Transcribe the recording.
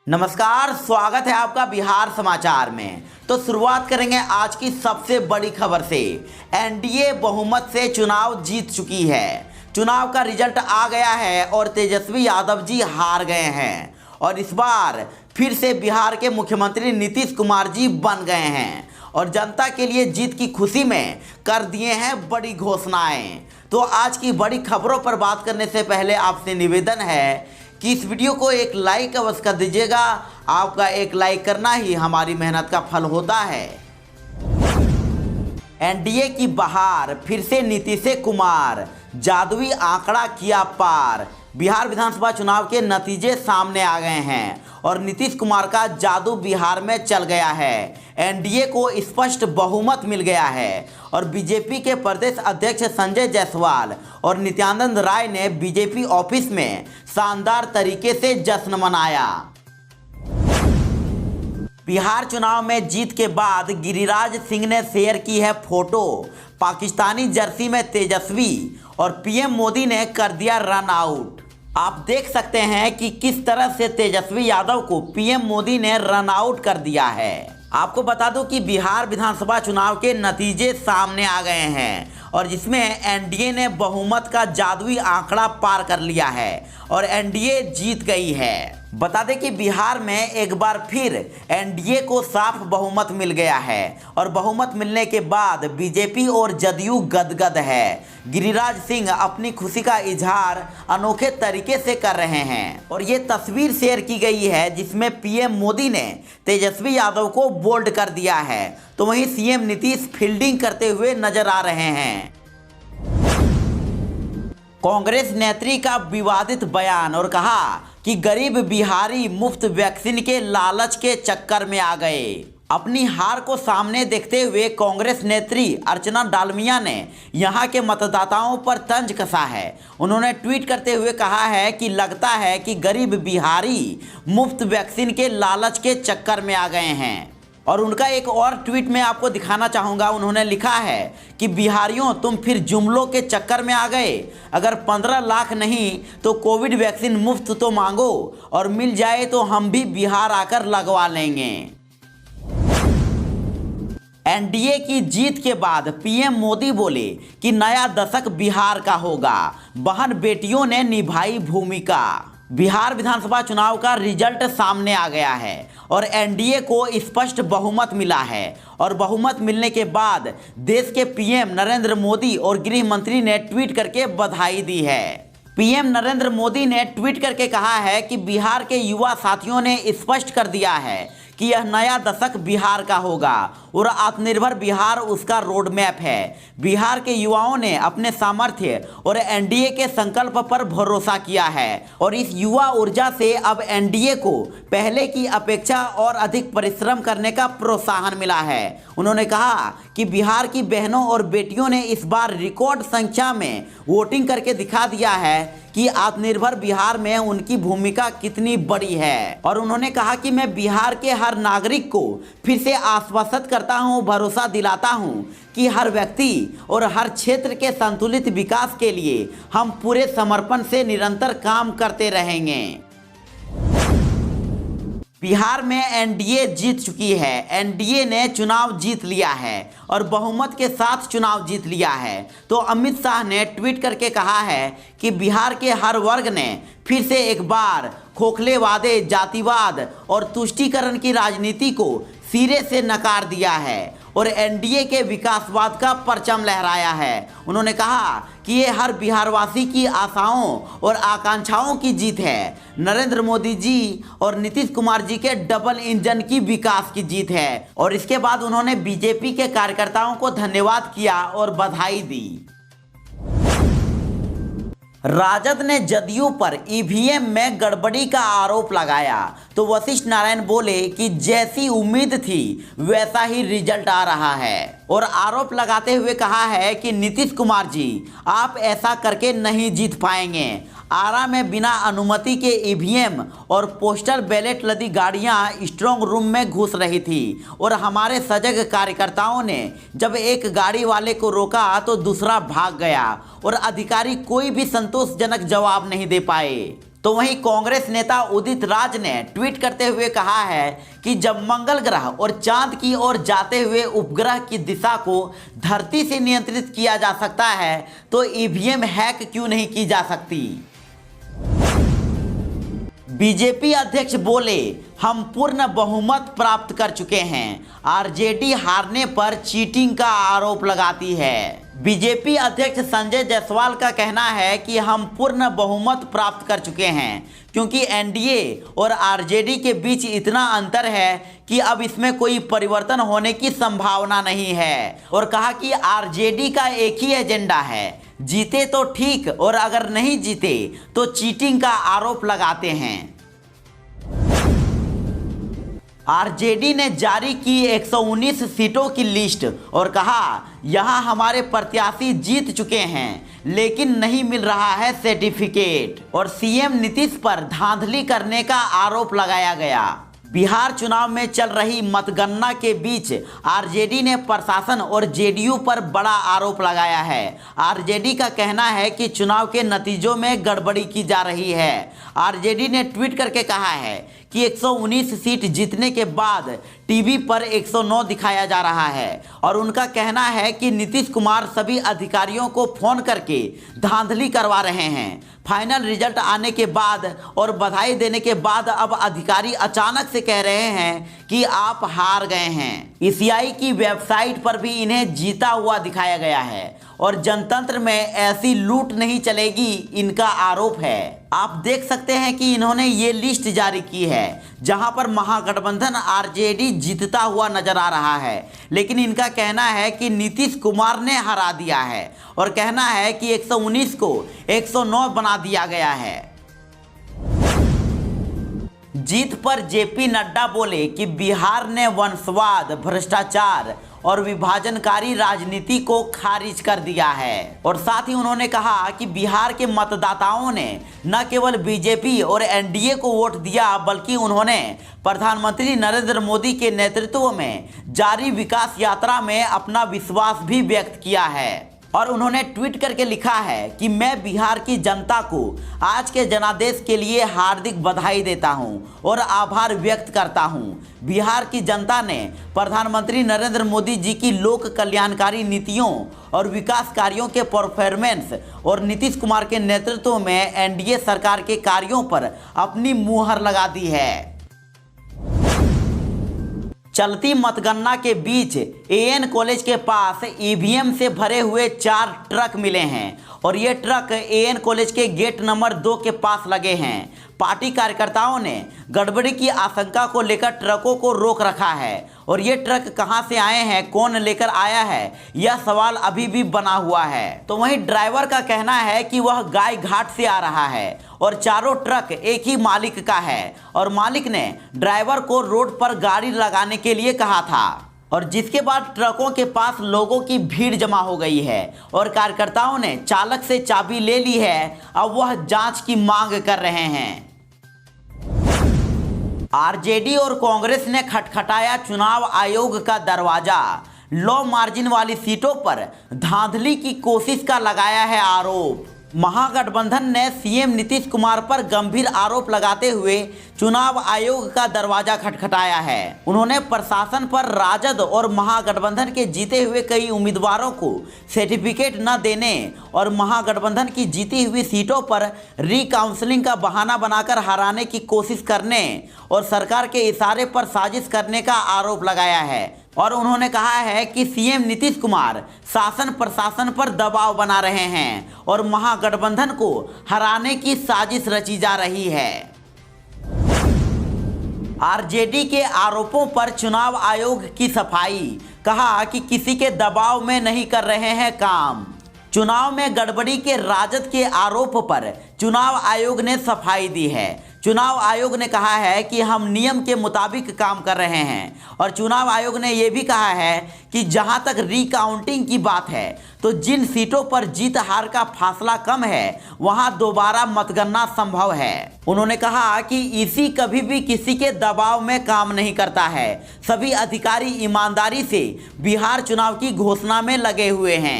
नमस्कार, स्वागत है आपका बिहार समाचार में। तो शुरुआत करेंगे आज की सबसे बड़ी खबर से। एनडीए बहुमत से चुनाव जीत चुकी है। चुनाव का रिजल्ट आ गया है और तेजस्वी यादव जी हार गए हैं और इस बार फिर से बिहार के मुख्यमंत्री नीतीश कुमार जी बन गए हैं और जनता के लिए जीत की खुशी में कर दिए हैं बड़ी घोषणाएं। तो आज की बड़ी खबरों पर बात करने से पहले आपसे निवेदन है कि इस वीडियो को एक लाइक अवश्य कर दीजिएगा। आपका एक लाइक करना ही हमारी मेहनत का फल होता है। एनडीए की बहार, फिर से नीतीश कुमार, जादुई आंकड़ा किया पार। बिहार विधानसभा चुनाव के नतीजे सामने आ गए हैं और नीतीश कुमार का जादू बिहार में चल गया है। एनडीए को स्पष्ट बहुमत मिल गया है और बीजेपी के प्रदेश अध्यक्ष संजय जायसवाल और नित्यानंद राय ने बीजेपी ऑफिस में शानदार तरीके से जश्न मनाया। बिहार चुनाव में जीत के बाद गिरिराज सिंह ने शेयर की है फोटो। पाकिस्तानी जर्सी में तेजस्वी और पीएम मोदी ने कर दिया रन आउट। आप देख सकते हैं कि किस तरह से तेजस्वी यादव को पीएम मोदी ने रन आउट कर दिया है। आपको बता दूं कि बिहार विधानसभा चुनाव के नतीजे सामने आ गए हैं और जिसमें एनडीए ने बहुमत का जादुई आंकड़ा पार कर लिया है और एनडीए जीत गई है। बता दें कि बिहार में एक बार फिर एनडीए को साफ बहुमत मिल गया है और बहुमत मिलने के बाद बीजेपी और जदयू गदगद है। गिरिराज सिंह अपनी खुशी का इजहार अनोखे तरीके से कर रहे हैं और ये तस्वीर शेयर की गई है जिसमें पीएम मोदी ने तेजस्वी यादव को बोल्ड कर दिया है, तो वहीं सीएम नीतीश फील्डिंग करते हुए नजर आ रहे हैं। कांग्रेस नेत्री का विवादित बयान और कहा कि गरीब बिहारी मुफ्त वैक्सीन के लालच के चक्कर में आ गए। अपनी हार को सामने देखते हुए कांग्रेस नेत्री अर्चना डालमिया ने यहां के मतदाताओं पर तंज कसा है। उन्होंने ट्वीट करते हुए कहा है कि लगता है कि गरीब बिहारी मुफ्त वैक्सीन के लालच के चक्कर में आ गए हैं। और उनका एक और ट्वीट में आपको दिखाना चाहूँगा। उन्होंने लिखा है कि बिहारियों, तुम फिर जुमलों के चक्कर में आ गए। अगर 15 लाख नहीं तो कोविड वैक्सीन मुफ्त तो मांगो और मिल जाए तो हम भी बिहार आकर लगवा लेंगे। एनडीए की जीत के बाद पीएम मोदी बोले कि नया दशक बिहार का होगा। बहन बेटियों ने निभाई भूमिका। बिहार विधानसभा चुनाव का रिजल्ट सामने आ गया है और एनडीए को स्पष्ट बहुमत मिला है और बहुमत मिलने के बाद देश के पीएम नरेंद्र मोदी और गृह मंत्री ने ट्वीट करके बधाई दी है। पीएम नरेंद्र मोदी ने ट्वीट करके कहा है कि बिहार के युवा साथियों ने स्पष्ट कर दिया है कि यह नया दशक बिहार का होगा और आत्मनिर्भर बिहार उसका रोड मैप है। बिहार के युवाओं ने अपने सामर्थ्य और एनडीए के संकल्प पर भरोसा किया है और इस युवा ऊर्जा से अब एनडीए को पहले की अपेक्षा और अधिक परिश्रम करने का प्रोत्साहन मिला है। उन्होंने कहा कि बिहार की बहनों और बेटियों ने इस बार रिकॉर्ड संख्या में वोटिंग करके दिखा दिया है कि आत्मनिर्भर बिहार में उनकी भूमिका कितनी बड़ी है। और उन्होंने कहा कि मैं बिहार के हर नागरिक को फिर से आश्वस्त करता हूं, भरोसा दिलाता हूं कि हर व्यक्ति और हर क्षेत्र के संतुलित विकास के लिए हम पूरे समर्पण से निरंतर काम करते रहेंगे। बिहार में एनडीए जीत चुकी है। एनडीए ने चुनाव जीत लिया है और बहुमत के साथ चुनाव जीत लिया है। तो अमित शाह ने ट्वीट करके कहा है कि बिहार के हर वर्ग ने फिर से एक बार खोखले वादे, जातिवाद और तुष्टीकरण की राजनीति को सिरे से नकार दिया है और एनडीए के विकासवाद का परचम लहराया है। उन्होंने कहा कि ये हर बिहारवासी की आशाओं और आकांक्षाओं की जीत है। नरेंद्र मोदी जी और नीतीश कुमार जी के डबल इंजन की विकास की जीत है। और इसके बाद उन्होंने बीजेपी के कार्यकर्ताओं को धन्यवाद किया और बधाई दी। राजद ने जदयू पर ईवीएम में गड़बड़ी का आरोप लगाया तो वशिष्ठ नारायण बोले कि जैसी उम्मीद थी वैसा ही रिजल्ट आ रहा है और आरोप लगाते हुए कहा है कि नीतीश कुमार जी, आप ऐसा करके नहीं जीत पाएंगे। आरा में बिना अनुमति के ईवीएम और पोस्टल बैलेट लदी गाड़ियां स्ट्रांग रूम में घुस रही थी और हमारे सजग कार्यकर्ताओं ने जब एक गाड़ी वाले को रोका तो दूसरा भाग गया और अधिकारी कोई भी संतोषजनक जवाब नहीं दे पाए। तो वहीं कांग्रेस नेता उदित राज ने ट्वीट करते हुए कहा है कि जब मंगल ग्रह और चांद की ओर जाते हुए उपग्रह की दिशा को धरती से नियंत्रित किया जा सकता है तो ईवीएम हैक क्यों नहीं की जा सकती। बीजेपी अध्यक्ष बोले, हम पूर्ण बहुमत प्राप्त कर चुके हैं। आरजेडी हारने पर चीटिंग का आरोप लगाती है। बीजेपी अध्यक्ष संजय जायसवाल का कहना है कि हम पूर्ण बहुमत प्राप्त कर चुके हैं क्योंकि एनडीए और आरजेडी के बीच इतना अंतर है कि अब इसमें कोई परिवर्तन होने की संभावना नहीं है। और कहा कि आरजेडी का एक ही एजेंडा है, जीते तो ठीक और अगर नहीं जीते तो चीटिंग का आरोप लगाते हैं। आरजेडी ने जारी की 119 सीटों की लिस्ट और कहा, यहां हमारे प्रत्याशी जीत चुके हैं लेकिन नहीं मिल रहा है सर्टिफिकेट। और सीएम नीतीश पर धांधली करने का आरोप लगाया गया। बिहार चुनाव में चल रही मतगणना के बीच आरजेडी ने प्रशासन और जेडीयू पर बड़ा आरोप लगाया है। आरजेडी का कहना है कि चुनाव के नतीजों में गड़बड़ी की जा रही है। आरजेडी ने ट्वीट करके कहा है कि 119 सीट जीतने के बाद टीवी पर 109 दिखाया जा रहा है और उनका कहना है कि नीतीश कुमार सभी अधिकारियों को फोन करके धांधली करवा रहे हैं। फाइनल रिजल्ट आने के बाद और बधाई देने के बाद अब अधिकारी अचानक से कह रहे हैं कि आप हार गए हैं। ईसीआई की वेबसाइट पर भी इन्हें जीता हुआ दिखाया गया है और जनतंत्र में ऐसी लूट नहीं चलेगी, इनका आरोप है। आप देख सकते हैं कि इन्होंने ये लिस्ट जारी की है जहां पर महागठबंधन आरजेडी जीतता हुआ नजर आ रहा है, लेकिन इनका कहना है कि नीतीश कुमार ने हरा दिया है और कहना है कि 119 को 109 बना दिया गया है। जीत पर जेपी नड्डा बोले कि बिहार ने वंशवाद, भ्रष्टाचार और विभाजनकारी राजनीति को खारिज कर दिया है। और साथ ही उन्होंने कहा कि बिहार के मतदाताओं ने न केवल बीजेपी और एनडीए को वोट दिया बल्कि उन्होंने प्रधानमंत्री नरेंद्र मोदी के नेतृत्व में जारी विकास यात्रा में अपना विश्वास भी व्यक्त किया है। और उन्होंने ट्वीट करके लिखा है कि मैं बिहार की जनता को आज के जनादेश के लिए हार्दिक बधाई देता हूं और आभार व्यक्त करता हूं। बिहार की जनता ने प्रधानमंत्री नरेंद्र मोदी जी की लोक कल्याणकारी नीतियों और विकास कार्यों के परफॉर्मेंस और नीतीश कुमार के नेतृत्व में एनडीए सरकार के कार्यों पर अपनी मुहर लगा दी है। चलती मतगणना के बीच एएन कॉलेज के पास ईवीएम से भरे हुए 4 ट्रक मिले हैं और ये ट्रक एएन कॉलेज के गेट नंबर 2 के पास लगे हैं। पार्टी कार्यकर्ताओं ने गड़बड़ी की आशंका को लेकर ट्रकों को रोक रखा है और ये ट्रक कहां से आए हैं, कौन लेकर आया है, यह सवाल अभी भी बना हुआ है। तो वहीं ड्राइवर का कहना है कि वह गाय घाट से आ रहा है और चारों ट्रक एक ही मालिक का है और मालिक ने ड्राइवर को रोड पर गाड़ी लगाने के लिए कहा था और जिसके बाद ट्रकों के पास लोगों की भीड़ जमा हो गई है और कार्यकर्ताओं ने चालक से चाबी ले ली है। अब वह जांच की मांग कर रहे हैं। आरजेडी और कांग्रेस ने खटखटाया चुनाव आयोग का दरवाजा। लो मार्जिन वाली सीटों पर धांधली की कोशिश का लगाया है आरोप। महागठबंधन ने सीएम नीतीश कुमार पर गंभीर आरोप लगाते हुए चुनाव आयोग का दरवाजा खटखटाया है। उन्होंने प्रशासन पर राजद और महागठबंधन के जीते हुए कई उम्मीदवारों को सर्टिफिकेट न देने और महागठबंधन की जीती हुई सीटों पर रीकाउंसलिंग का बहाना बनाकर हराने की कोशिश करने और सरकार के इशारे पर साजिश करने का आरोप लगाया है। और उन्होंने कहा है कि सीएम नीतीश कुमार शासन प्रशासन पर दबाव बना रहे हैं और महागठबंधन को हराने की साजिश रची जा रही है। आरजेडी के आरोपों पर चुनाव आयोग की सफाई। कहा कि किसी के दबाव में नहीं कर रहे हैं काम। चुनाव में गड़बड़ी के राजद के आरोप पर चुनाव आयोग ने सफाई दी है। चुनाव आयोग ने कहा है कि हम नियम के मुताबिक काम कर रहे हैं और चुनाव आयोग ने यह भी कहा है कि जहां तक रीकाउंटिंग की बात है तो जिन सीटों पर जीत हार का फासला कम है वहां दोबारा मतगणना संभव है। उन्होंने कहा कि ईसी कभी भी किसी के दबाव में काम नहीं करता है। सभी अधिकारी ईमानदारी से बिहार चुनाव की घोषणा में लगे हुए हैं।